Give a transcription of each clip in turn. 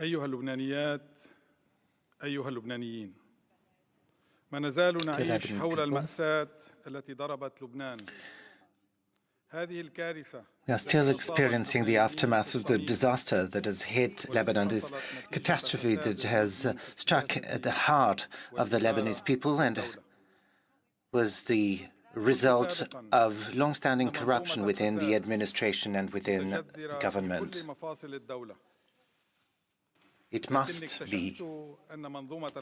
أيها اللبنانيات أيها اللبنانيين ما نزال نعيش حول المأساة التي ضربت لبنان. هذه الكارثة We are still experiencing the aftermath of the disaster that has hit Lebanon, this catastrophe that has struck at the heart of the Lebanese people and was the result of long-standing corruption within the administration and within the government. It must be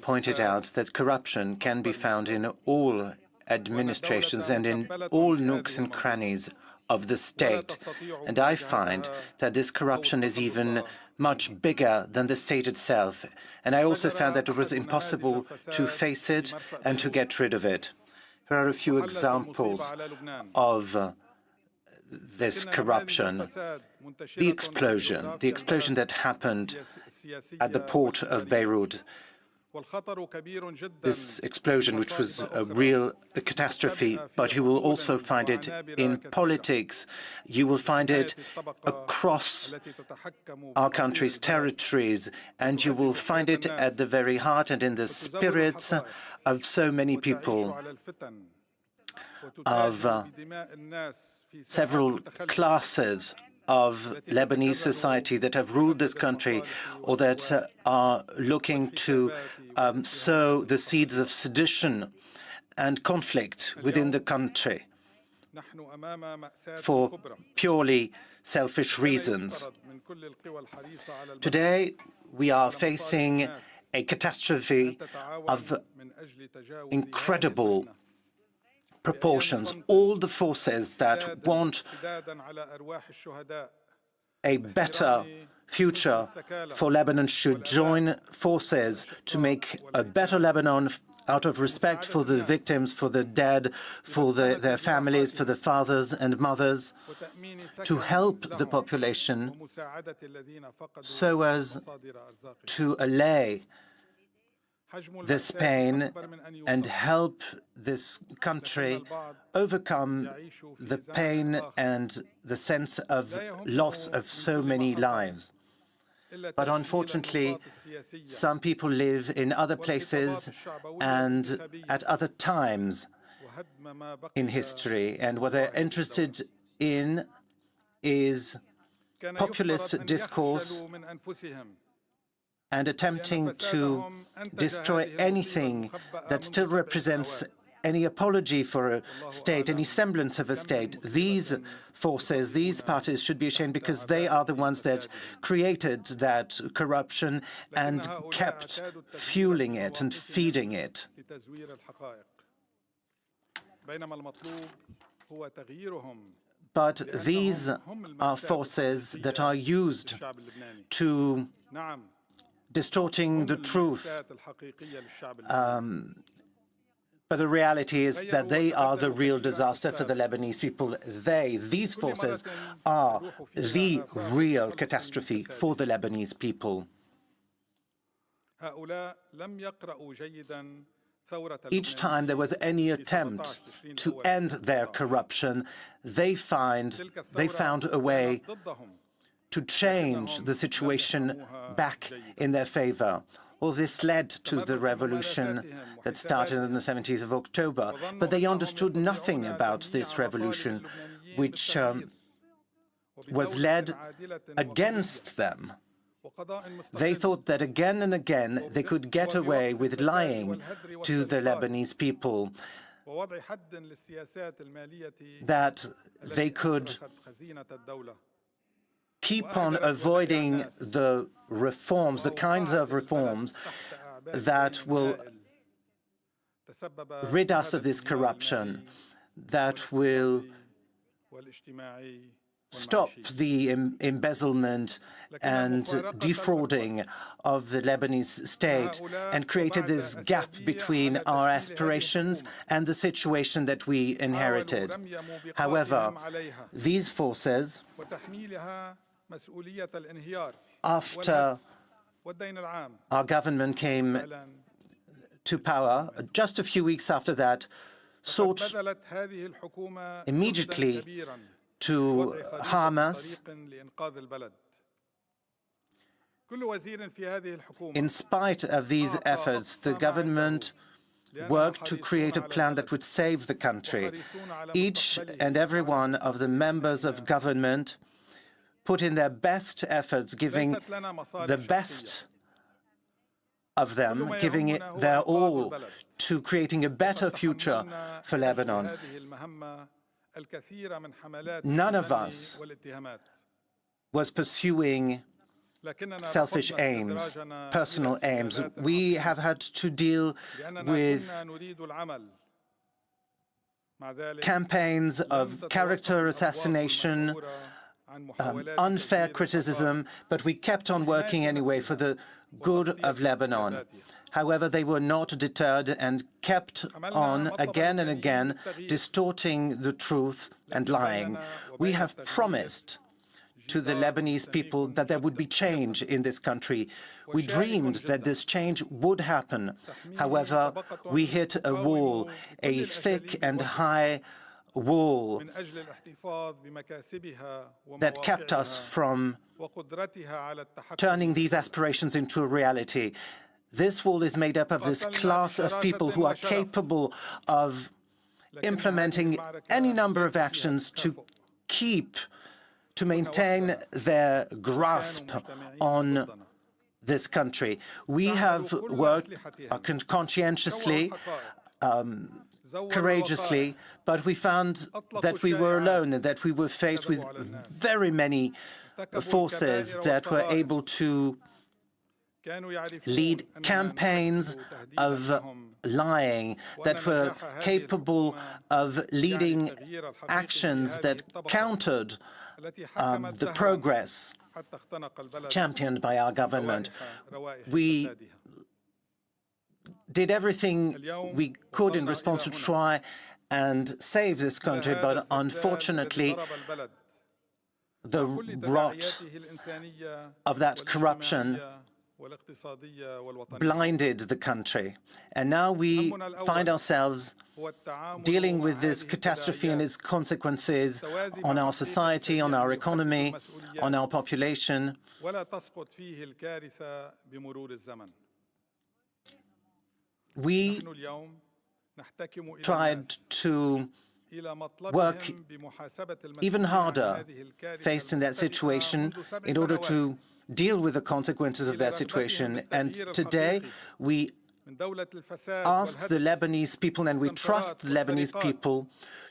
pointed out that corruption can be found in all administrations and in all nooks and crannies of the state. And I find that this corruption is even much bigger than the state itself. And I also found that it was impossible to face it and to get rid of it. Here are a few examples of this corruption. The explosion that happened at the port of Beirut. This explosion, which was a real catastrophe, but you will also find it in politics. You will find it across our country's territories, and you will find it at the very heart and in the spirits of so many people, of several classes of Lebanese society that have ruled this country or that are looking to sow the seeds of sedition and conflict within the country for purely selfish reasons. Today, we are facing a catastrophe of incredible proportions. All the forces that want a better future for Lebanon should join forces to make a better Lebanon out of respect for the victims, for the dead, for their families, for the fathers and mothers, to help the population so as to allay this pain and help this country overcome the pain and the sense of loss of so many lives. But unfortunately, some people live in other places and at other times in history, and what they're interested in is populist discourse and attempting to destroy anything that still represents any apology for a state, any semblance of a state. These forces, these parties should be ashamed because they are the ones that created that corruption and kept fueling it and feeding it. But these are forces that are used to distorting the truth. But the reality is that they are the real disaster for the Lebanese people. These forces are the real catastrophe for the Lebanese people. Each time there was any attempt to end their corruption, they found a way to change the situation back in their favor. All this led to the revolution that started on the 17th of October, but they understood nothing about this revolution, which was led against them. They thought that again and again they could get away with lying to the Lebanese people, that they could keep on avoiding the reforms, the kinds of reforms that will rid us of this corruption, that will stop the embezzlement and defrauding of the Lebanese state, and created this gap between our aspirations and the situation that we inherited. However, these forces, after our government came to power, just a few weeks after that, sought immediately to harm us, In spite of these efforts, the government worked to create a plan that would save the country. Each and every one of the members of government put in their best efforts, giving the best of them, giving it their all to creating a better future for Lebanon. None of us was pursuing selfish aims, personal aims. We have had to deal with campaigns of character assassination, unfair criticism, but we kept on working anyway for the good of Lebanon. However, they were not deterred and kept on again and again distorting the truth and lying. We have promised to the Lebanese people that there would be change in this country. We dreamed that this change would happen. However, we hit a wall, a thick and high wall that kept us from turning these aspirations into a reality. This wall is made up of this class of people who are capable of implementing any number of actions to maintain their grasp on this country. We have worked conscientiously, courageously, but we found that we were alone and that we were faced with very many forces that were able to lead campaigns of lying, that were capable of leading actions that countered the progress championed by our government. We did everything we could in response to try and save this country, but unfortunately, the rot of that corruption blinded the country. And now we find ourselves dealing with this catastrophe and its consequences on our society, on our economy, on our population. We tried to work even harder faced in that situation in order to deal with the consequences of that situation. And today we ask the Lebanese people, and we trust the Lebanese people,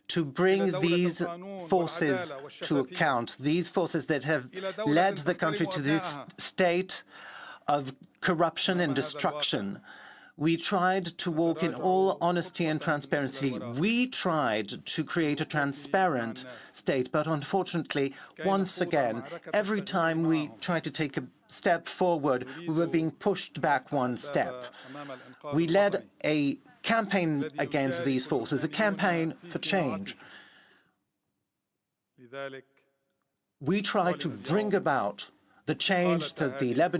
to bring these forces to account, these forces that have led the country to this state of corruption and destruction. We tried to walk in all honesty and transparency. We tried to create a transparent state, but unfortunately, once again, every time we tried to take a step forward, we were being pushed back one step. We led a campaign against these forces, a campaign for change. We tried to bring about the change that the Lebanese